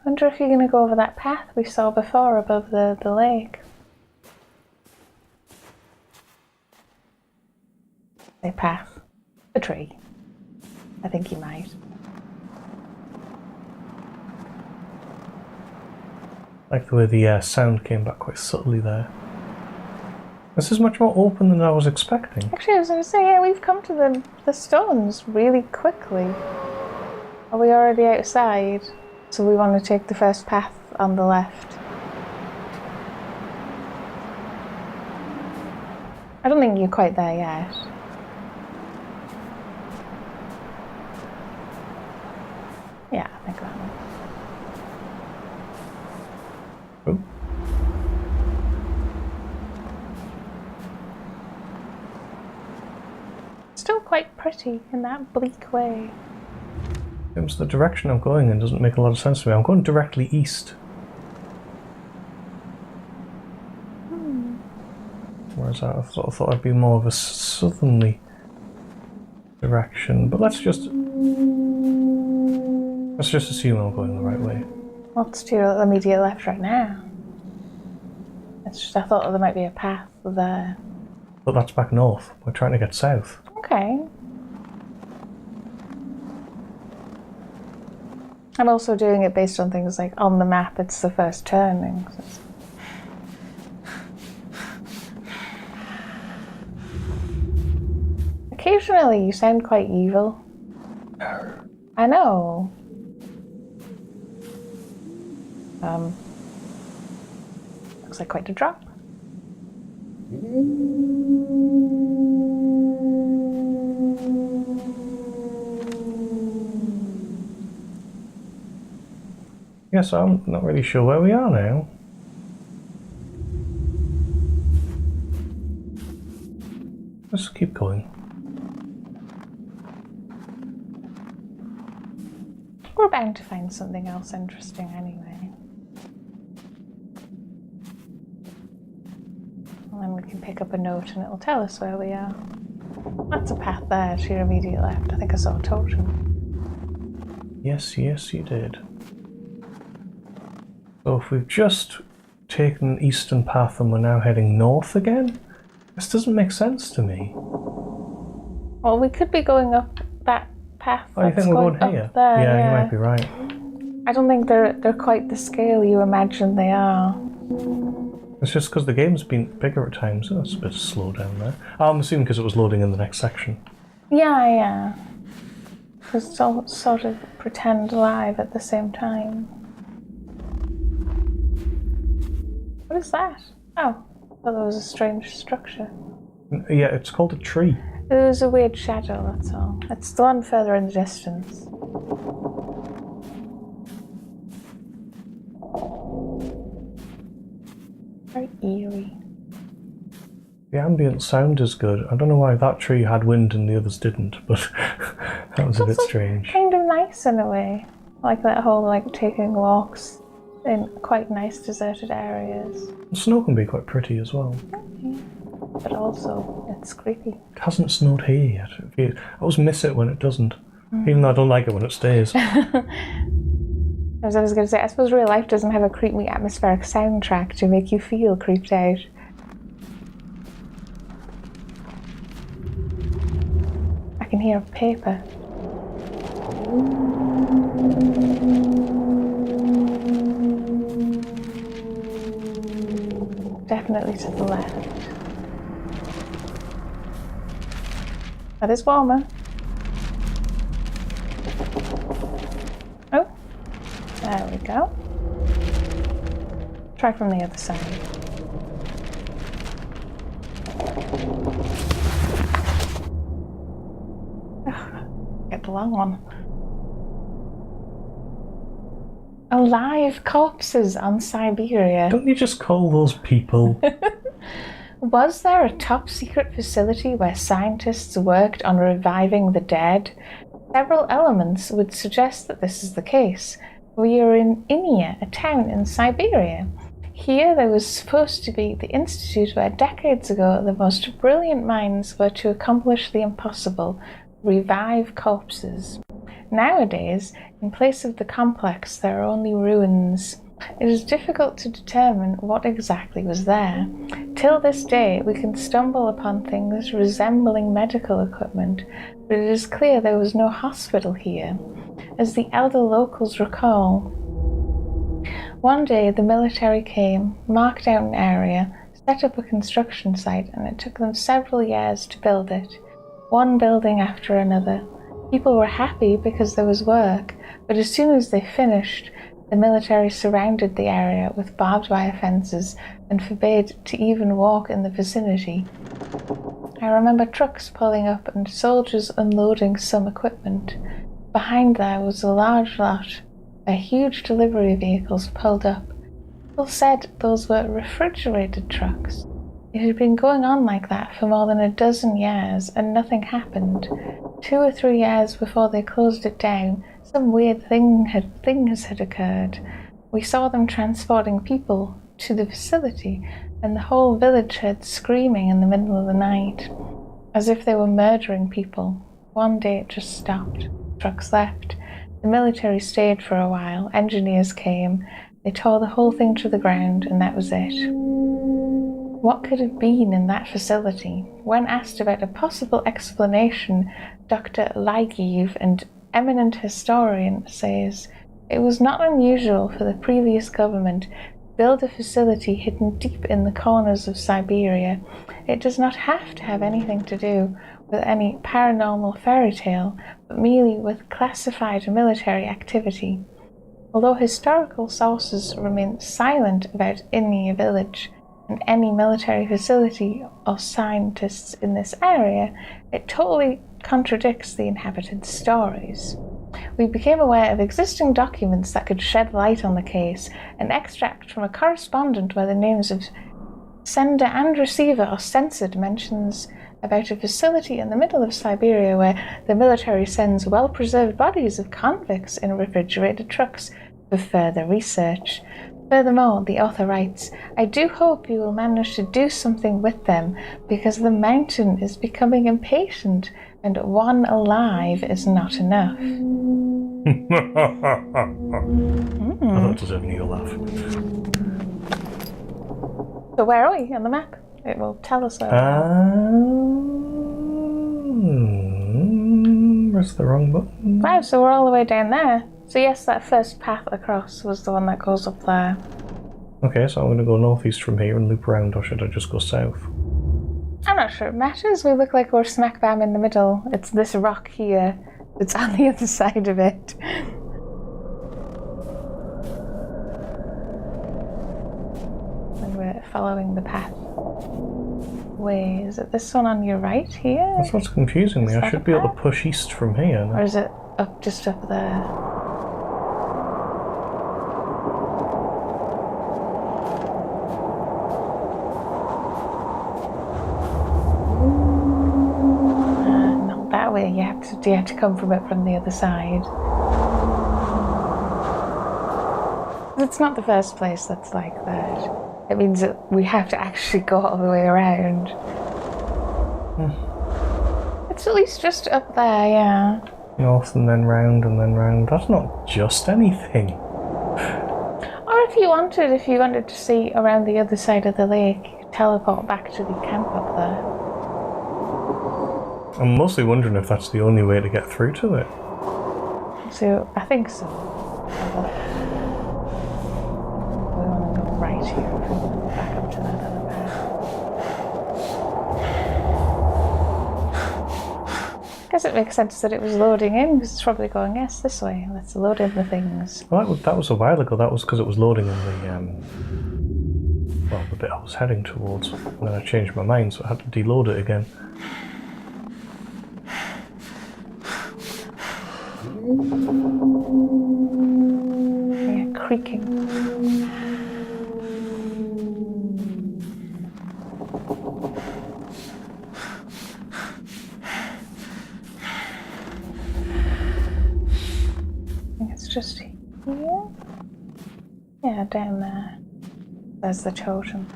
Wonder if you're going to go over that path we saw before above the lake. A path. A tree. I think you might. Like the way the sound came back quite subtly there. This is much more open than I was expecting. Actually, I was going to say, yeah, we've come to the stones really quickly. Are we already outside? So we want to take the first path on the left. I don't think you're quite there yet. Yeah, I think that one. Oh. Still quite pretty in that bleak way. Seems the direction I'm going in doesn't make a lot of sense to me. I'm going directly east. Whereas I thought I'd be more of a southerly direction, but let's just assume I'm going the right way. What's to your immediate left right now? It's just I thought there might be a path there. But that's back north. We're trying to get south. Okay. I'm also doing it based on things like on the map it's the first turning. Occasionally you sound quite evil. I know. Looks like quite a drop. Yes, I'm not really sure where we are now. Let's keep going. We're bound to find something else interesting anyway. And then we can pick up a note and it'll tell us where we are. That's a path there to your immediate left. I think I saw a totem. Yes, yes, you did. So if we've just taken an eastern path and we're now heading north again, this doesn't make sense to me. Well, we could be going up that path. Oh, you think we're going here? There, yeah, you might be right. I don't think they're quite the scale you imagine they are. It's just because the game's been bigger at times. Oh, that's a bit slow down there. I'm assuming because it was loading in the next section. Yeah. Because it's all sort of pretend live at the same time. What is that? Oh, I thought there was a strange structure. Yeah, it's called a tree. There was a weird shadow, that's all. It's the one further in the distance. Very eerie. The ambient sound is good. I don't know why that tree had wind and the others didn't, but that was a bit strange. Kind of nice in a way. Like that whole taking walks in quite nice deserted areas. The snow can be quite pretty as well. Okay. But also, it's creepy. It hasn't snowed here yet. I always miss it when it doesn't. Even though I don't like it when it stays. As I was going to say, I suppose real life doesn't have a creepy atmospheric soundtrack to make you feel creeped out. I can hear paper. Definitely to the left. That is warmer. Oh, there we go. Try from the other side. Get the long one. Alive corpses on Siberia. Don't you just call those people? Was there a top-secret facility where scientists worked on reviving the dead? Several elements would suggest that this is the case. We are in Inia, a town in Siberia. Here there was supposed to be the institute where decades ago the most brilliant minds were to accomplish the impossible, revive corpses. Nowadays, in place of the complex, there are only ruins. It is difficult to determine what exactly was there. Till this day, we can stumble upon things resembling medical equipment, but it is clear there was no hospital here. As the elder locals recall, one day the military came, marked out an area, set up a construction site, and it took them several years to build it, one building after another. People were happy because there was work, but as soon as they finished, the military surrounded the area with barbed wire fences and forbade to even walk in the vicinity. I remember trucks pulling up and soldiers unloading some equipment. Behind there was a large lot where huge delivery vehicles pulled up. People said those were refrigerated trucks. It had been going on like that for more than a dozen years and nothing happened. 2 or 3 years before they closed it down, some weird things had occurred. We saw them transporting people to the facility, and the whole village heard screaming in the middle of the night, as if they were murdering people. One day it just stopped. Trucks left. The military stayed for a while. Engineers came. They tore the whole thing to the ground, and that was it. What could have been in that facility? When asked about a possible explanation, Dr. Lygev, an eminent historian, says, "It was not unusual for the previous government to build a facility hidden deep in the corners of Siberia. It does not have to have anything to do with any paranormal fairy tale, but merely with classified military activity." Although historical sources remain silent about Inya village and any military facility or scientists in this area, it totally contradicts the inhabitants' stories. We became aware of existing documents that could shed light on the case. An extract from a correspondent where the names of sender and receiver are censored mentions about a facility in the middle of Siberia where the military sends well-preserved bodies of convicts in refrigerated trucks for further research. Furthermore, the author writes, "I do hope you will manage to do something with them, because the mountain is becoming impatient, and one alive is not enough." I thought deserving your laugh. So where are we on the map? It will tell us where we are. Press the wrong button. Wow, so we're all the way down there. So yes, that first path across was the one that goes up there. Okay, so I'm going to go northeast from here and loop around, or should I just go south? I'm not sure it matters. We look like we're smack bam in the middle. It's this rock here that's on the other side of it. And we're following the path. Wait, is it this one on your right here? That's what's confusing me. I should be able to push east from here. Or is it just up there? Not that way. You have to come from it from the other side. It's not the first place that's like that. It means that we have to actually go all the way around. It's at least just up there, yeah. North and then round and then round. That's not just anything. Or if you wanted to see around the other side of the lake, you could teleport back to the camp up there. I'm mostly wondering if that's the only way to get through to it. So, I think so. We want to go right here if we want to go back up to that other path. I guess it makes sense that it was loading in, because it's probably going, yes, this way, let's load in the things. Well, that was a while ago. That was because it was loading in the bit I was heading towards. And then I changed my mind, so I had to deload it again. Yeah, creaking. It's just here. Yeah, down there. There's the totem.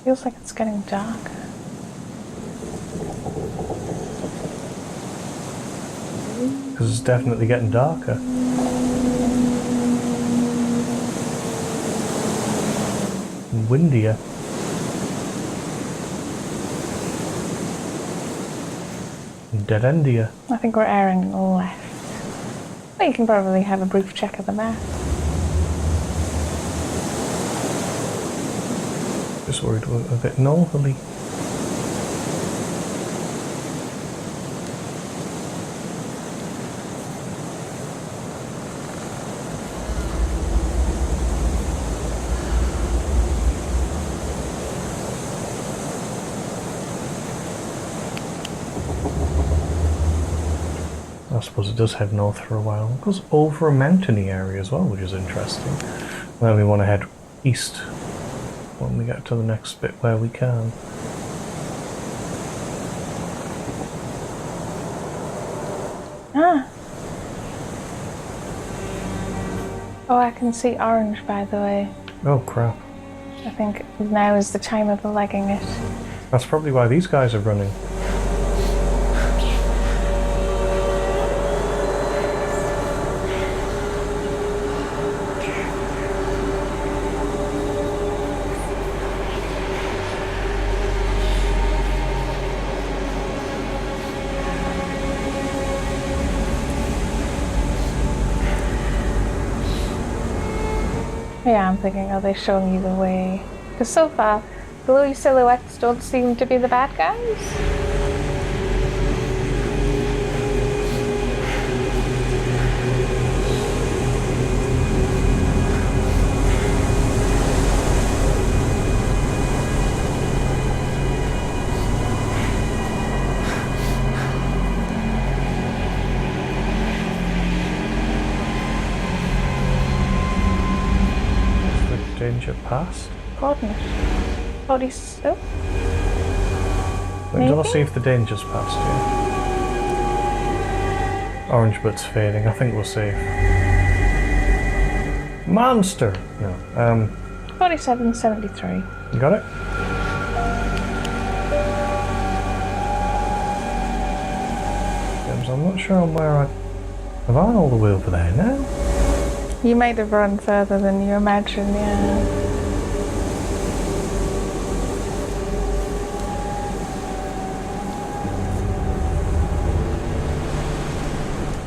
Feels like it's getting darker. Because it's definitely getting darker. And windier. And dead-endier. I think we're airing left. Well, you can probably have a brief check of the map. Just worried we're a bit northerly. I suppose it does head north for a while. It goes over a mountainy area as well, which is interesting. Then we want to head east when we get to the next bit where we can. Ah. Oh, I can see orange, by the way. Oh crap. I think now is the time of the legging it. That's probably why these guys are running. Yeah, I'm thinking, are they showing you the way? Because so far, glowy silhouettes don't seem to be the bad guys. Danger past. Coordinate. 40. Oh. Wait until I see if the danger's past, yeah. Orange bit's fading. I think we're safe. Monster! No. 4773. You got it? James, I'm not sure on where I... Have I all the way over there now? You might have run further than you imagine, yeah.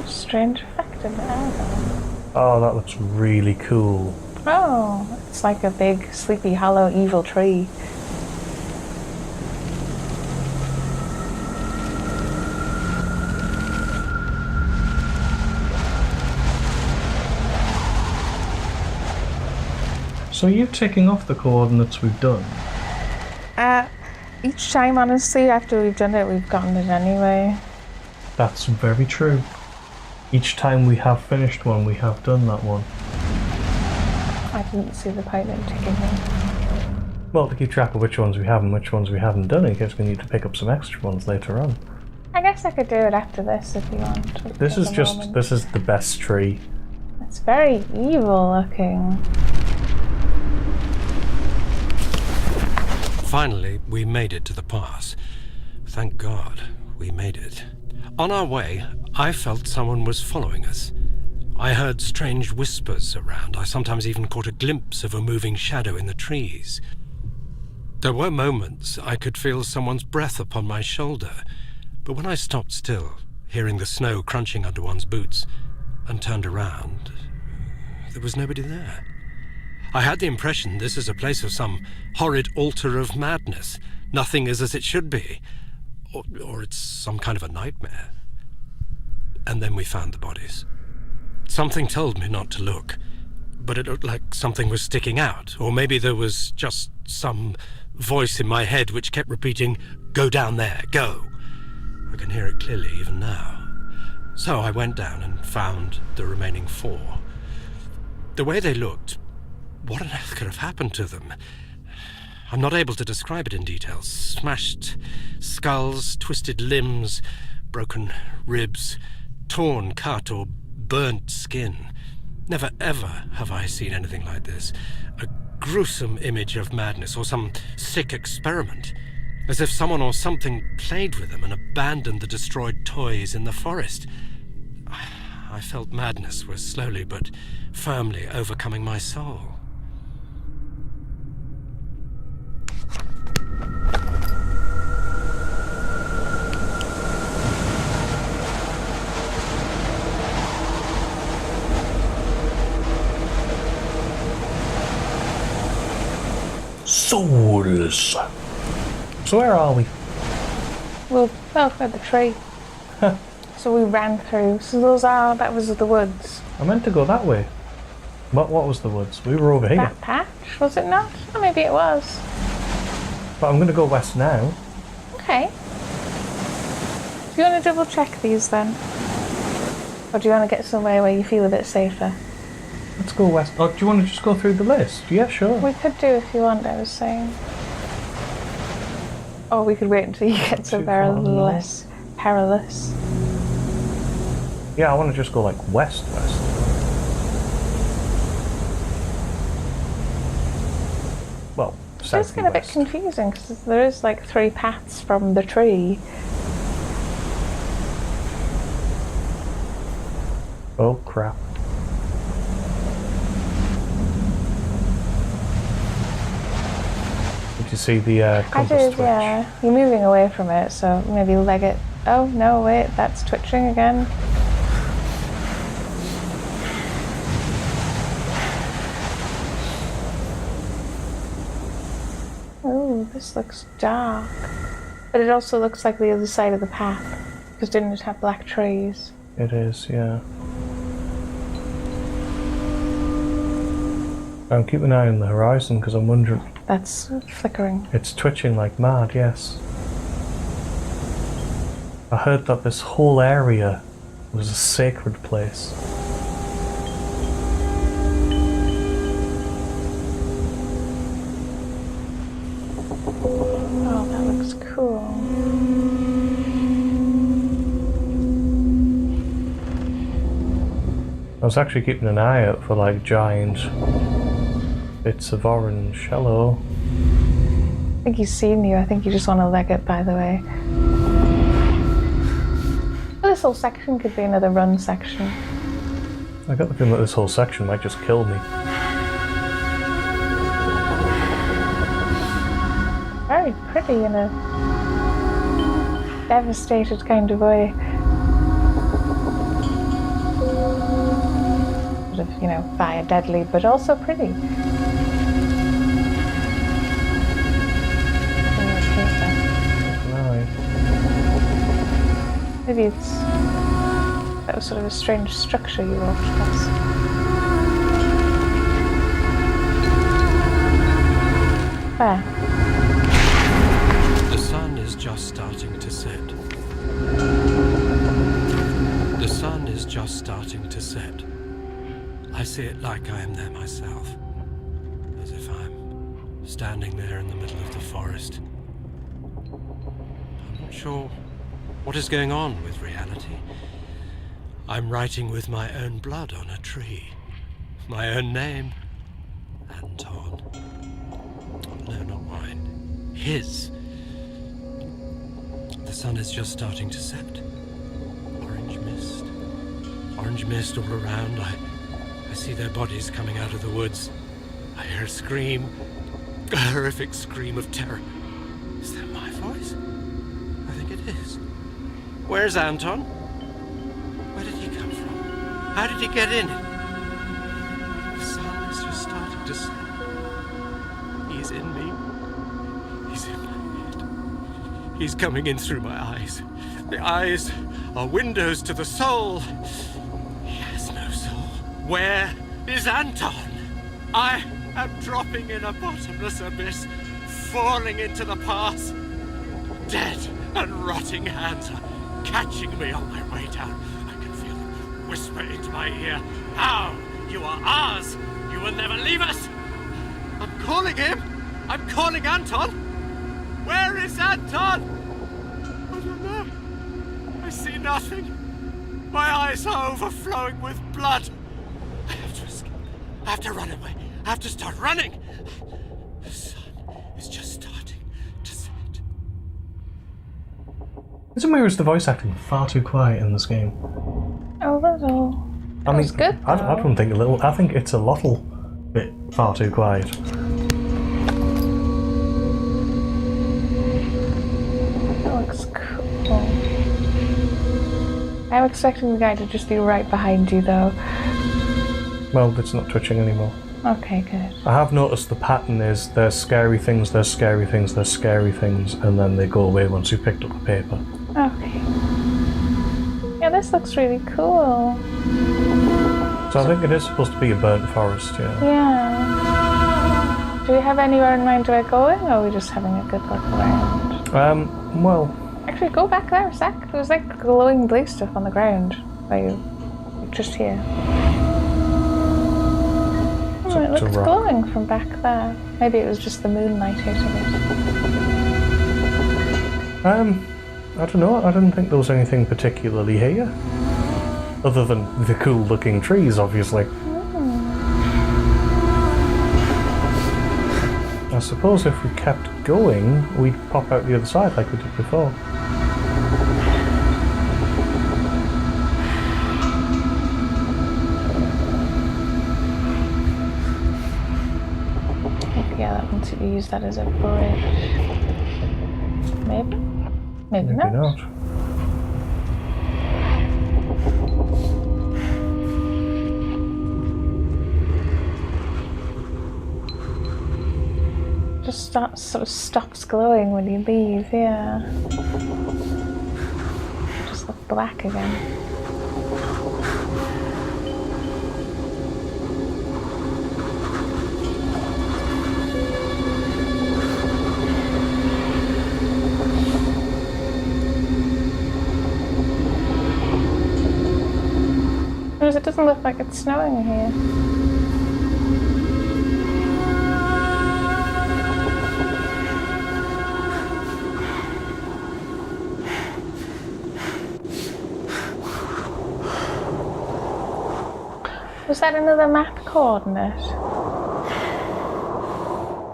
Strange effect in the album. Oh, that looks really cool. Oh, it's like a big, sleepy, hollow, evil tree. So you're ticking off the coordinates we've done? Each time, honestly, after we've done it, we've gotten it anyway. That's very true. Each time we have finished one, we have done that one. I didn't see the point in ticking them. Well, to keep track of which ones we have and which ones we haven't done, in case we need to pick up some extra ones later on. I guess I could do it after this if you want. This is the best tree. It's very evil looking. Finally, we made it to the pass. Thank God, we made it. On our way, I felt someone was following us. I heard strange whispers around. I sometimes even caught a glimpse of a moving shadow in the trees. There were moments I could feel someone's breath upon my shoulder, but when I stopped still, hearing the snow crunching under one's boots, and turned around, there was nobody there. I had the impression this is a place of some horrid altar of madness. Nothing is as it should be. Or it's some kind of a nightmare. And then we found the bodies. Something told me not to look, but it looked like something was sticking out, or maybe there was just some voice in my head which kept repeating, "Go down there, go." I can hear it clearly even now. So I went down and found the remaining 4. The way they looked, what on earth could have happened to them? I'm not able to describe it in detail. Smashed skulls, twisted limbs, broken ribs, torn, cut, or burnt skin. Never ever have I seen anything like this. A gruesome image of madness or some sick experiment, as if someone or something played with them and abandoned the destroyed toys in the forest. I felt madness was slowly but firmly overcoming my soul. Souls. So where are we? Well, by the tree. So we ran through. So that was the woods. I meant to go that way. What was the woods? We were over here. That patch, was it not? Or maybe it was. But I'm going to go west now. Okay. Do you want to double check these then? Or do you want to get somewhere where you feel a bit safer? Let's go west. Oh, do you want to just go through the list? Yeah, sure. We could do if you want, I was saying. Or we could wait until you get to where a little less perilous. Yeah, I want to just go like west. Well, south. It's getting a bit confusing because there is like 3 paths from the tree. Oh crap. Did you see the compass I did, twitch? yeah. You're moving away from it, so maybe leg it. Oh, no, wait, that's twitching again. Oh, this looks dark. But it also looks like the other side of the path, because didn't it have black trees? It is, yeah. I'm keeping an eye on the horizon because I'm wondering. That's flickering. It's twitching like mad, yes. I heard that this whole area was a sacred place. Oh, that looks cool. I was actually keeping an eye out for like giant bits of orange. Hello. I think he's seen you. I think you just want to leg it, by the way. Well, this whole section could be another run section. I got the feeling that this whole section might just kill me. Very pretty in a devastated kind of way. Sort of, you know, fire deadly, but also pretty. Maybe it's that was sort of a strange structure you walked across. Where? The sun is just starting to set. The sun is just starting to set. I see it like I am there myself, as if I'm standing there in the middle of the forest. I'm not sure what is going on with reality. I'm writing with my own blood on a tree. My own name. Anton. No, not mine. His. The sun is just starting to set. Orange mist. Orange mist all around. I see their bodies coming out of the woods. I hear a scream. A horrific scream of terror. Is that my voice? I think it is. Where's Anton? Where did he come from? How did he get in? The sun is just starting to set. He's in me. He's in my head. He's coming in through my eyes. The eyes are windows to the soul. He has no soul. Where is Anton? I am dropping in a bottomless abyss, falling into the past. Dead and rotting hands are catching me on my way down. I can feel them whisper into my ear. How? You are ours. You will never leave us. I'm calling him. I'm calling Anton. Where is Anton? I don't know. I see nothing. My eyes are overflowing with blood. I have to escape. I have to run away. I have to start running. The sun is just starting to set. Isn't Mira's the voice acting far too quiet in this game? A little. I mean, It's good, I though. don't think a little. I think it's a little bit far too quiet. That looks cool. I'm expecting the guy to just be right behind you, though. Well, it's not twitching anymore. Okay, good. I have noticed the pattern is there's scary things, there's scary things, there's scary things, and then they go away once you've picked up the paper. Okay. Yeah, this looks really cool. So I think it is supposed to be a burnt forest, yeah. Yeah. Do we have anywhere in mind we're going, or are we just having a good look around? Well... Actually, go back there a sec. There was like glowing blue stuff on the ground. Just here. Oh, it looks glowing from back there. Maybe it was just the moonlight hitting it. I don't know. I didn't think there was anything particularly here. Other than the cool looking trees, obviously. I suppose if we kept going, we'd pop out the other side like we did before. Yeah, that one to use that as a bridge. Maybe? Maybe not. Just sort of stops glowing when you leave, yeah. Just look black again. It doesn't look like it's snowing here. Was that another map coordinate?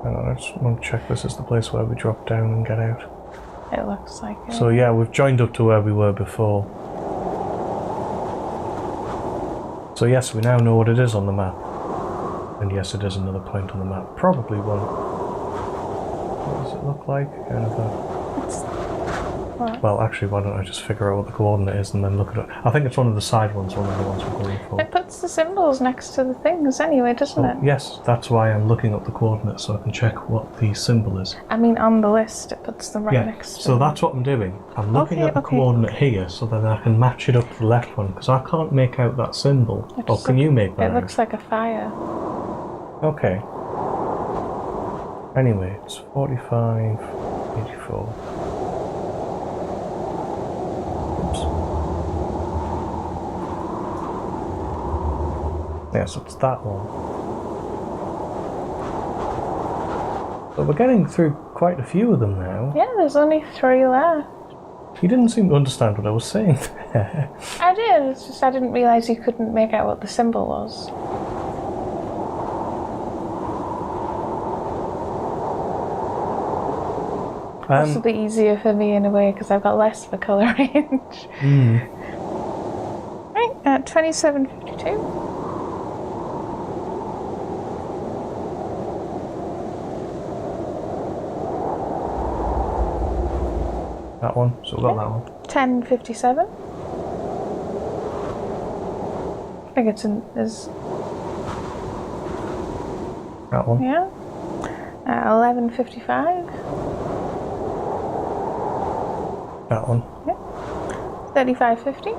Hang on, I just want to check this is the place where we drop down and get out. It looks like it. So yeah, we've joined up to where we were before. So yes, we now know what it is on the map. And yes, it is another point on the map. Probably one. What does it look like? Kind of a... What? Well, actually, why don't I just figure out what the coordinate is and then look at it. I think it's one of the side ones, one of the ones we're going for. It puts the symbols next to the things anyway, doesn't it? Yes, that's why I'm looking up the coordinates so I can check what the symbol is. I mean, on the list, it puts them right next to so them. that's what I'm doing. I'm looking at the coordinate here so then I can match it up to the left one, because I can't make out that symbol. Or can you make that out? It looks like a fire. Okay. Anyway, it's 45, 84. Oops. Yeah, so it's that one. So we're getting through quite a few of them now. Yeah, there's only 3 left. You didn't seem to understand what I was saying there. I did, it's just I didn't realise you couldn't make out what the symbol was. Possibly easier for me in a way because I've got less of a colour range. Right, 2752. That one, so we've got that one. 1057. I think it's in is That one. yeah. 1155. That one. Yeah. 3550.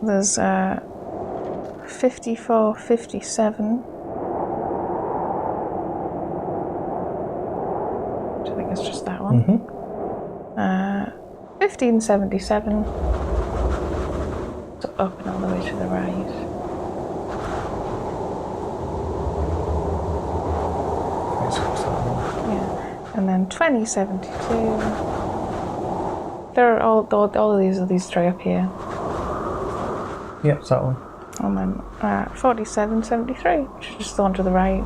There's 5457. Which I think is just that one. 1577. So up and all the way to the right. Okay, so it's that one. Yeah. And then 2072. They're all of these three up here. Yeah, it's that one. And then 4773, which is just the one to the right.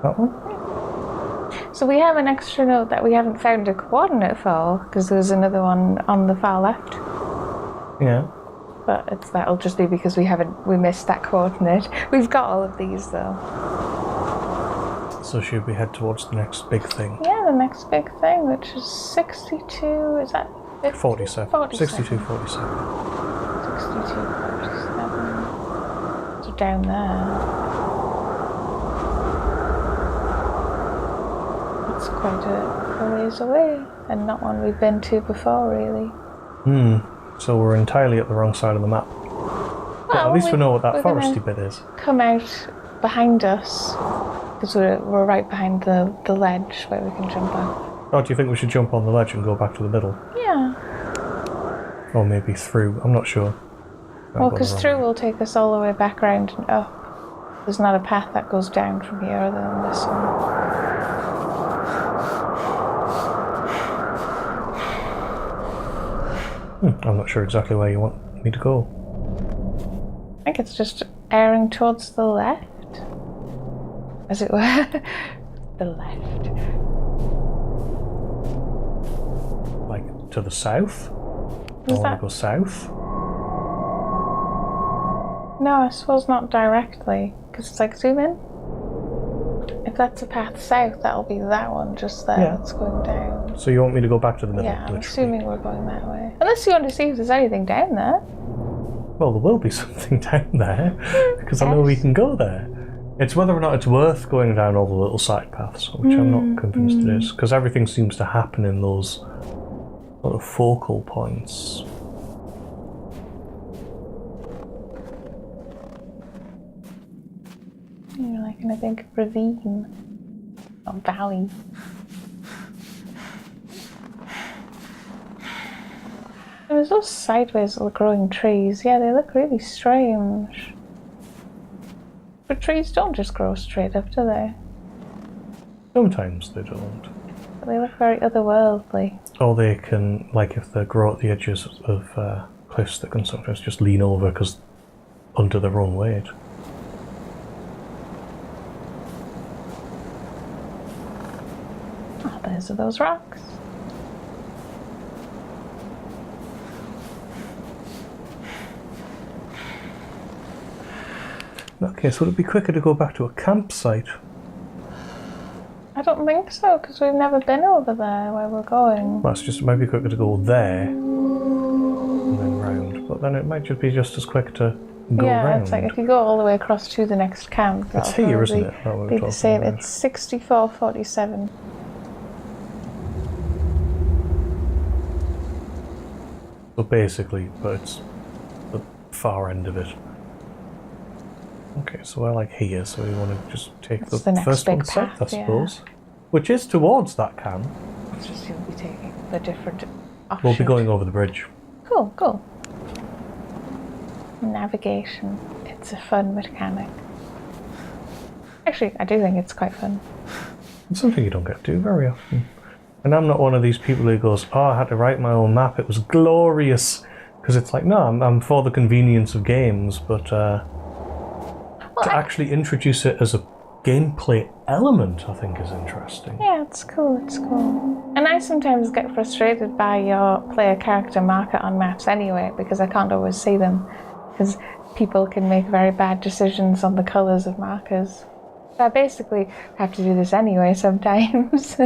That one? So we have an extra note that we haven't found a coordinate for, because there was another one on the far left. Yeah. But that'll just be because we missed that coordinate. We've got all of these though. So should we head towards the next big thing? Yeah, the next big thing, which is 62, is that 50? 47. 62, 47. 62, 47. So down there. That's quite a ways away, and not one we've been to before, really. So we're entirely at the wrong side of the map. But at least we know what that foresty bit is. Come out behind us, because we're right behind the ledge where we can jump up. Oh, do you think we should jump on the ledge and go back to the middle? Yeah. Or maybe through, I'm not sure. Well, because through will take us all the way back round and up. There's not a path that goes down from here other than this one. I'm not sure exactly where you want me to go. I think it's just airing towards the left, as it were. The left. Like to the south? I want to go south? No, I suppose not directly, because it's like zoom in. If that's a path south, that'll be that one just there that's going down. So you want me to go back to the middle? Yeah, I'm assuming we're going that way. Unless you want to see if there's anything down there. Well, there will be something down there, because I know we can go there. It's whether or not it's worth going down all the little side paths, which I'm not convinced it is, because everything seems to happen in those sort of focal points. You're like in a big ravine or valley. There's those sideways growing trees. Yeah, they look really strange. But trees don't just grow straight up, do they? Sometimes they don't. But they look very otherworldly. Or they can, like if they grow at the edges of cliffs, they can sometimes just lean over because under their own weight. Oh, those are those rocks. In that case, would it be quicker to go back to a campsite? I don't think so, because we've never been over there where we're going. Well, it might be quicker to go there and then round, but then it might just be just as quick to go round. Yeah, it's like if you go all the way across to the next camp, it's here, isn't it? That'll be the same. About. It's 6447. So basically, but it's the far end of it. Okay, so we're like here, so we want to just take the first one south, I suppose. Yeah. Which is towards that camp. It's just you'll be taking the different offshoot. We'll be going over the bridge. Cool, cool. Navigation. It's a fun mechanic. Actually, I do think it's quite fun. It's something you don't get to do very often. And I'm not one of these people who goes, oh, I had to write my own map, it was glorious. Because it's like, no, I'm for the convenience of games, but to actually introduce it as a gameplay element, I think is interesting. Yeah, it's cool, it's cool. And I sometimes get frustrated by your player character marker on maps anyway, because I can't always see them. Because people can make very bad decisions on the colours of markers. So I basically have to do this anyway sometimes.